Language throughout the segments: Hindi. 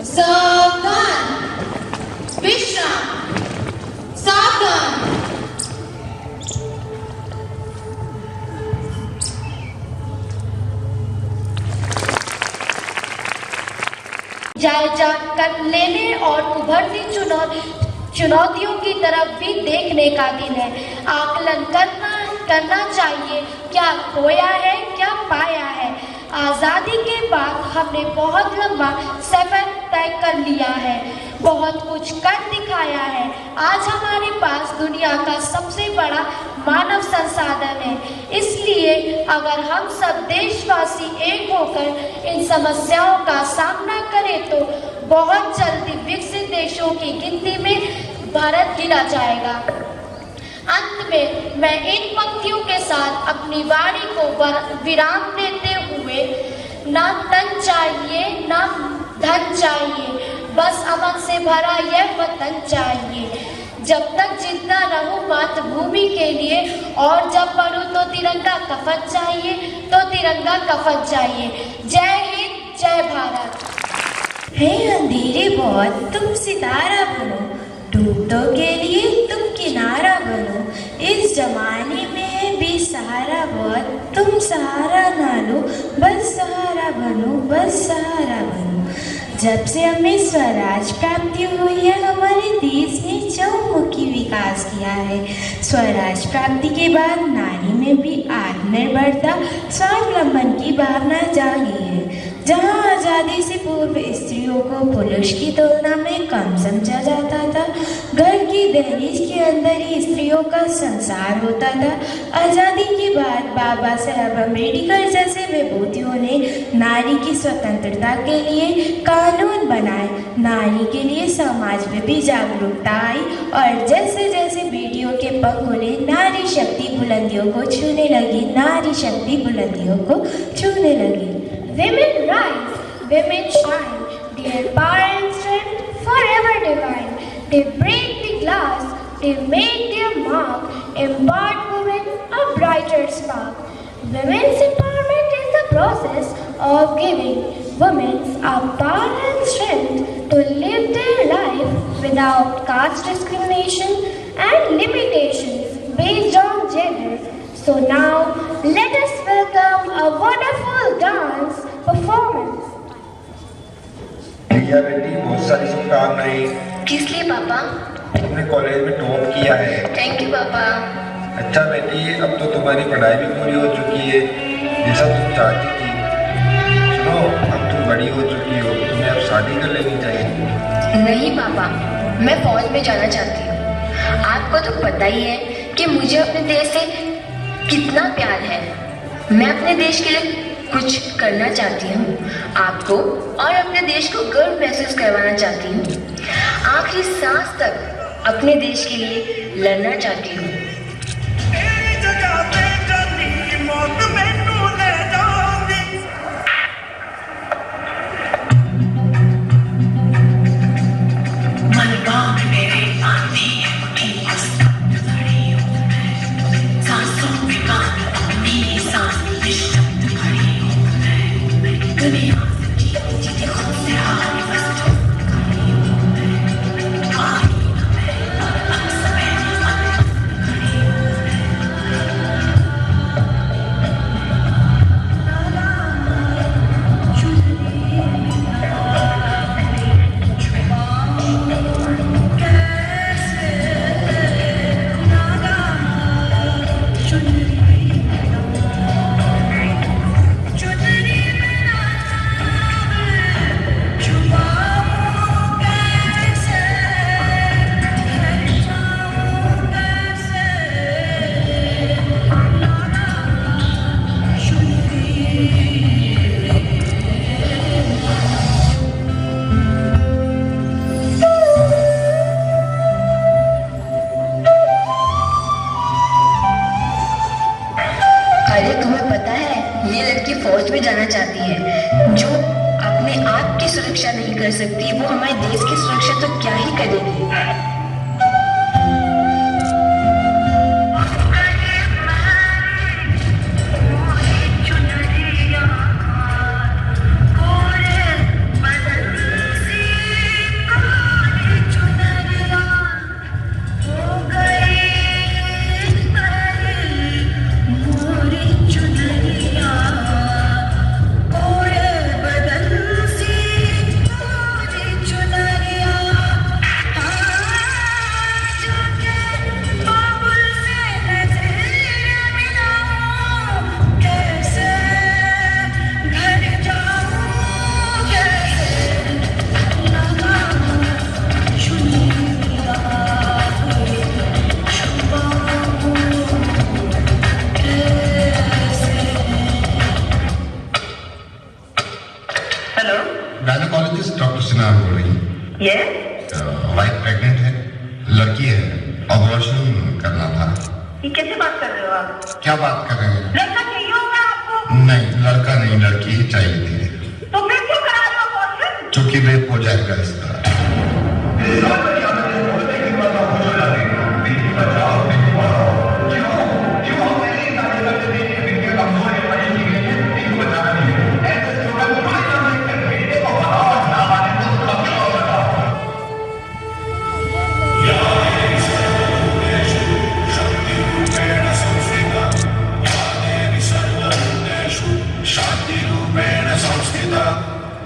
सावधान, विश्राम, सावधान। जायजा कर लेने और उभरती चुनौतियों की तरफ भी देखने का दिन है। आकलन करना चाहिए, क्या खोया है, क्या पाया है। आज़ादी के बाद हमने बहुत लंबा सफ़र तय कर लिया है, बहुत कुछ कर दिखाया है। आज हमारे पास दुनिया का सबसे बड़ा मानव संसाधन है। इसलिए अगर हम सब देशवासी एक होकर इन समस्याओं का सामना करें तो बहुत जल्दी विकसित देशों की गिनती में भारत गिना जाएगा। अंत में मैं इन पंक्तियों के साथ अपनी वाणी को विराम देते हुए, ना तन चाहिए ना धन चाहिए, बस अमन से भरा यह वतन चाहिए। जब तक जिंदा रहूं मातृभूमि के लिए, और जब मरूं तो तिरंगा कफन चाहिए, तो तिरंगा कफन चाहिए। जय हिंद, जय भारत। हे अंधेरे बहुत तुम सितारा बनो, डूबतों के लिए तुम किनारा बनो। इस जमाने में है बेसहारा बहुत, तुम सहारा ना लो, बस सहारा बनो, बस सहारा बनो। जब से हमें स्वराज प्राप्ति हुई है, हमारे देश ने चहुमुखी विकास किया है। स्वराज प्राप्ति के बाद नारी में भी आत्मनिर्भरता, स्वावलंबन की भावना जागी है। जहाँ आज़ादी से पूर्व स्त्रियों को पुरुष की तुलना में कम समझा जाता था, घर की दहलीज के अंदर ही स्त्रियों का संसार होता था, आज़ादी के बाद बाबा साहब अम्बेडकर जैसे विभूतियों ने नारी की स्वतंत्रता के लिए कानून बनाए। नारी के लिए समाज में भी जागरूकता आई, और जैसे जैसे बेटियों के पंख खुले, नारी शक्ति बुलंदियों को छूने लगी, नारी शक्ति बुलंदियों को छूने लगी। Women rise, women shine, their power and strength forever divine. They break the glass, they make their mark, impart women a brighter spark. Women's empowerment is the process of giving women a power and strength to live their life without caste discrimination and limitations based on gender. So now, let us welcome a wonderful dance performance. भैया बेटी बहुत सारी शुभकामनाएं। किस लिए पापा? तुमने कॉलेज में टॉप किया है। थैंक यू पापा। अच्छा बेटी, अब तो तुम्हारी पढ़ाई भी पूरी हो चुकी है, जैसा तुम चाहती थी। सुनो, अब तुम बड़ी हो चुकी हो, तुम्हें अब शादी कर लेनी चाहिए। नहीं पापा, मैं फौज में जाना चाहती हूँ। आपको तो पता ही है कि मुझे अपने देश से कितना प्यार है। मैं अपने देश के लिए कुछ करना चाहती हूँ, आपको और अपने देश को गर्व महसूस करवाना चाहती हूँ। आखिरी सांस तक अपने देश के लिए लड़ना चाहती हूँ। फौज में जाना चाहती है, जो अपने आप की सुरक्षा नहीं कर सकती, वो हमारे देश की सुरक्षा तो क्या ही करेगी। मिस डॉक्टर सिन्हा बोल रही हैं? यस, वाइफ प्रेग्नेंट है, लड़की है, ऑपरेशन करना था। ये कैसे बात कर रहे हो आप? क्या बात कर रहे हैं? लड़का चाहिए होगा आपको? नहीं, लड़का नहीं, लड़की ही चाहिए थी। तो फिर क्यों करा रहे हो ऑपरेशन? चूंकि रेप हो जाएगा इसका।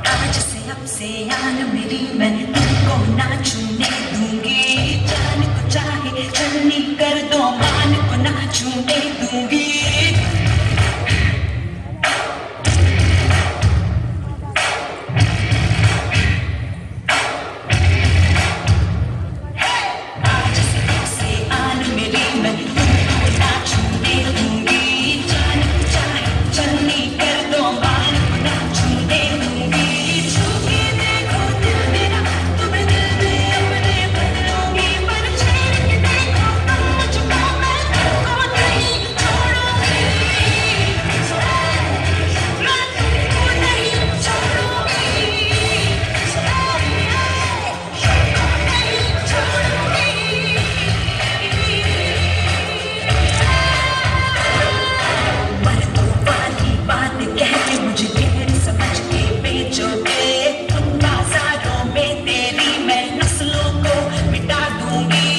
आज से अब से आन मेरी मैं तुमको ना छूने दूंगी, जान को चाहे चलनी कर दो, मान को ना छूने दूंगी। आज से अब से आन मेरी मैं तुमको ना छूने दूंगी, जान को चाहे चलनी कर दो, मान को ना छूने दूंगी। छूके देखो दिल मेरा, तुम्हें दिल में अपने बदलूंगी, पर छेड़ के देखो तुम मुझको, मैं तुमको नहीं छोड़ूंगी, मैं तुमको नहीं छोड़ूंगी, पर तूफानी बात कह के मुझे गैर समझ के बेचोगे, तुम बाजारों में तेरी मैं नस्लों को मिटा दूंगी।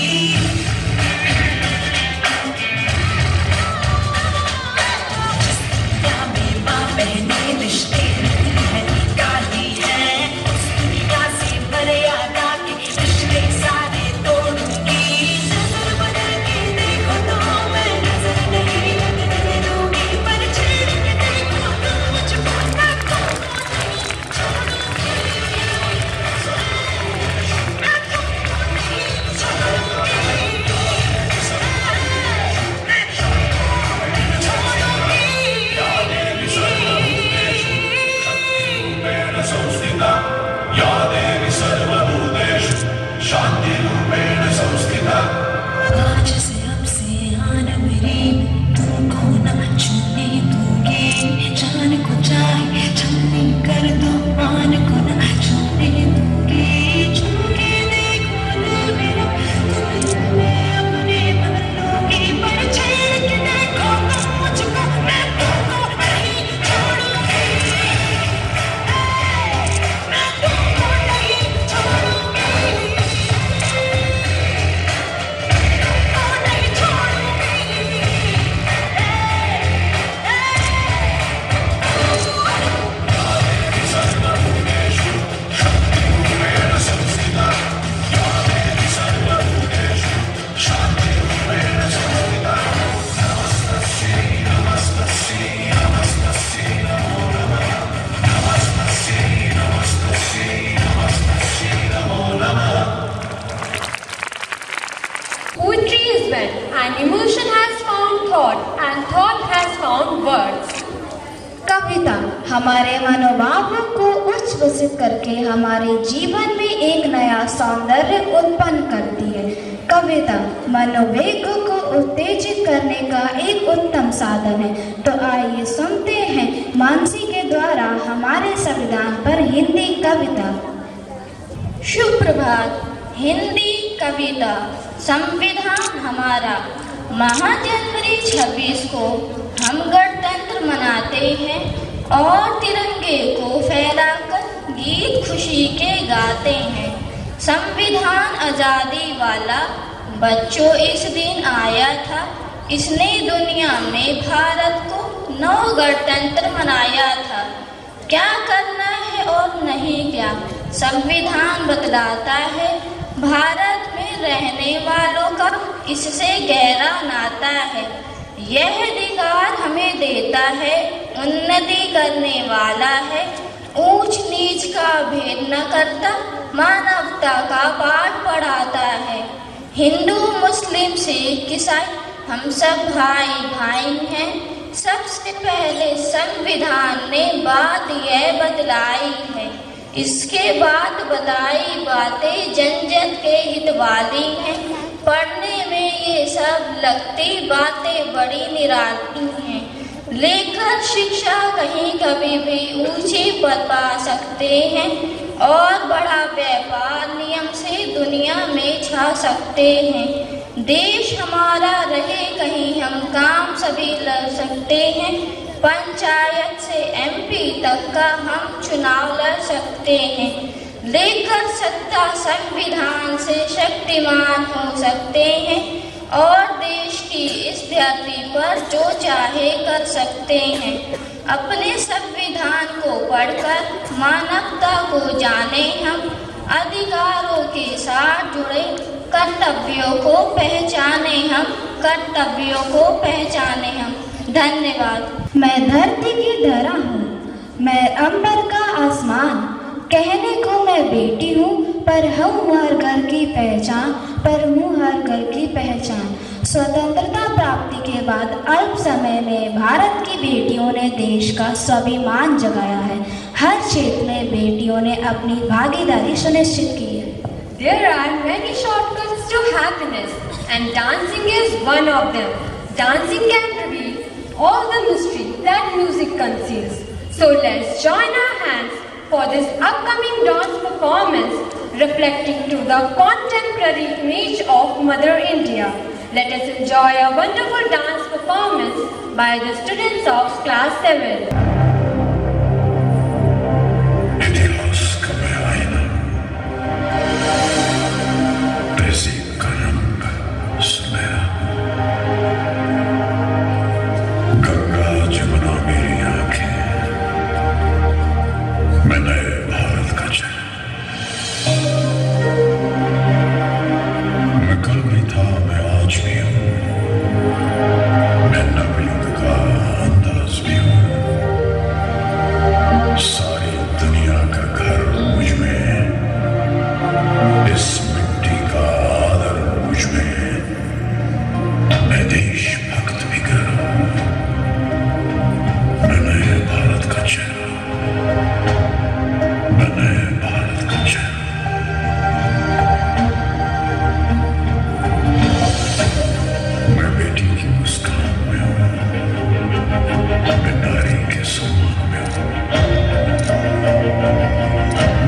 जिस दुनिया में माँ बहने रिश्ते नहीं है, काली है, उस दुनिया से मर्यादा के रिश्ते सारे तोड़ूंगी। नजर बदल के देखो तो मैं नजर नहीं लगने दूंगी, पर छेड़ के देखो तुम मुझको, मैं तुमको नहीं छोड़ूंगी, मैं तुमको नहीं छोड़ूंगी, मैं आज से अब से आन मेरी तुमको ना छूने दूंगी, जान को चाहे छलनी कर दो, मान को ना छूने दूंगी। छूके देखो दिल मेरा, तुम्हें दिल में अपने बदलूंगी, पर छेड़ के देखो तुम मुझको, मैं तुमको नहीं छोड़ूंगी, मैं तुमको नहीं छोड़ूंगी, नहीं छोड़ूंगी। Poetry is when an emotion has found thought and thought has found words. कविता हमारे मनोभावों को उच्छ्वसित करके हमारे जीवन में एक नया सौंदर्य उत्पन्न करती है। कविता मनोवेगों को उत्तेजित करने का एक उत्तम साधन है। तो आइए सुनते हैं मानसी के द्वारा हमारे संविधान पर हिंदी कविता। शुभ प्रभात। हिंदी कविता। संविधान हमारा। महा जनवरी 26 को हम गणतंत्र मनाते हैं और तिरंगे को फहराकर गीत खुशी के गाते हैं। संविधान आज़ादी वाला बच्चों इस दिन आया था, इसने दुनिया में भारत को नव गणतंत्र मनाया था। क्या करना है और नहीं क्या, संविधान बतलाता है। भारत में रहने वालों का इससे गहरा नाता है। यह अधिकार हमें देता है, उन्नति करने वाला है, ऊंच नीच का भेद न करता, मानवता का पाठ पढ़ाता है। हिंदू मुस्लिम सिख ईसाई हम सब भाई भाई हैं। सबसे पहले संविधान ने बात यह बतलाई है, इसके बाद बताई बातें जन जन के हित वाली हैं। पढ़ने में ये सब लगती बातें बड़ी निराली हैं। लेकर शिक्षा कहीं कभी भी ऊंचे पद पा सकते हैं और बड़ा व्यापार नियम से दुनिया में छा सकते हैं। देश हमारा रहे कहीं हम काम सभी लड़ सकते हैं। पंचायत से एमपी तक का हम चुनाव लड़ सकते हैं। लेकर सत्ता संविधान से शक्तिमान हो सकते हैं और देश की इस धरती पर जो चाहे कर सकते हैं। अपने संविधान को पढ़कर मानवता को जाने हम, अधिकारों के साथ जुड़े कर्तव्यों को पहचाने हम, कर्तव्यों को पहचाने हम। धन्यवाद। मैं धरती की धरा हूँ, मैं अंबर का आसमान, कहने को मैं बेटी हूँ पर हूँ हर घर की पहचान, पर हूँ हर घर की पहचान। स्वतंत्रता प्राप्ति के बाद अल्प समय में भारत की बेटियों ने देश का स्वाभिमान जगाया है। हर क्षेत्र में बेटियों ने अपनी भागीदारी सुनिश्चित की है। There are many shortcuts to happiness and dancing is one of them. Dancing can reveal all the mystery that music conceals. So let's join our hands for this upcoming dance performance reflecting to the contemporary image of Mother India. Let us enjoy a wonderful dance performance by the students of class 7. इतिहास का मैं आईना, तहजीब का रंग सुनहरा, गंगा जमुना मेरी आंखें, मैं नए भारत का चेहरा। मैं कल भी था, मैं आज भी हूँ, मैं नवयुग का अंदाज भी हूँ। सारी दुनिया का घर मुझ में, इस मिट्टी का आदर मुझ में, मैं देशभक्त भी करूं, मैं नए भारत का चेहरा, मैं नए भारत का चेहरा। मैं बेटी की मुस्कान में हूं, मैं नारी के सम्मान में हूं।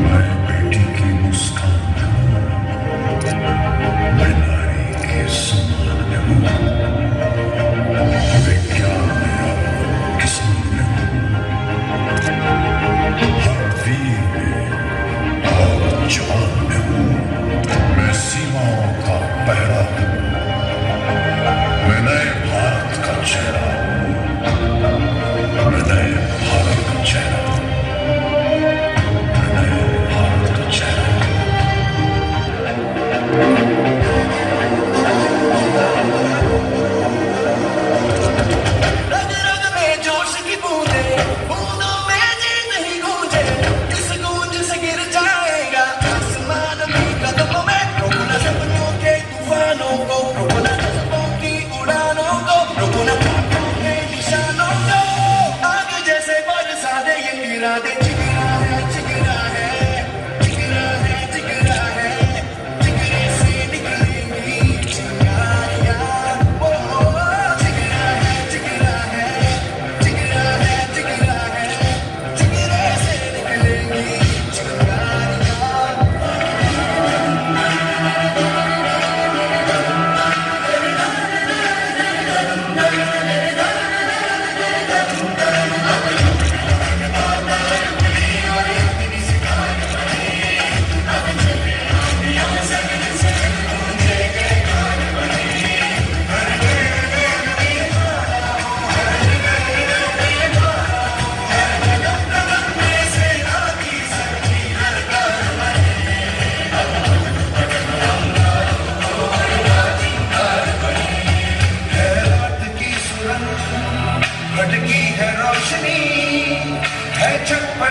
मैं बेटी की मुस्कान में हूं, मैं नारी के सम्मान में हूं। विज्ञान में और किसान में हूं, हर वीर में और जवान में हूं। मैं सीमाओं का पहरा हूं, मैं नए भारत का चेहरा हूं, मैं नए भारत का चेहरा हूं, मैं नए भारत का चेहरा हूं। रग रग में जोश की बूंदे, बूंदों में जीत ही गूंजे, इस गूंज से गिर जाएगा आसमान भी कदमों में। रोको ना सपनों के तूफानों को, रोको ना जज्बों की उड़ानों को, रोको ना ख्वाबों के निशानों को। आग जैसे बरसा दे ये इरादे, जिगरा है जिगरा है, जिगरा है जिगरा है, जिगरे से निकलेंगी चिंगारियां। ओ जिगरा है जिगरा है, जिगरा है जिगरा है, जिगरे से निकलेंगी चिंगारियां। रात की सुरंग, भटकी है रोशनी, है छप्पर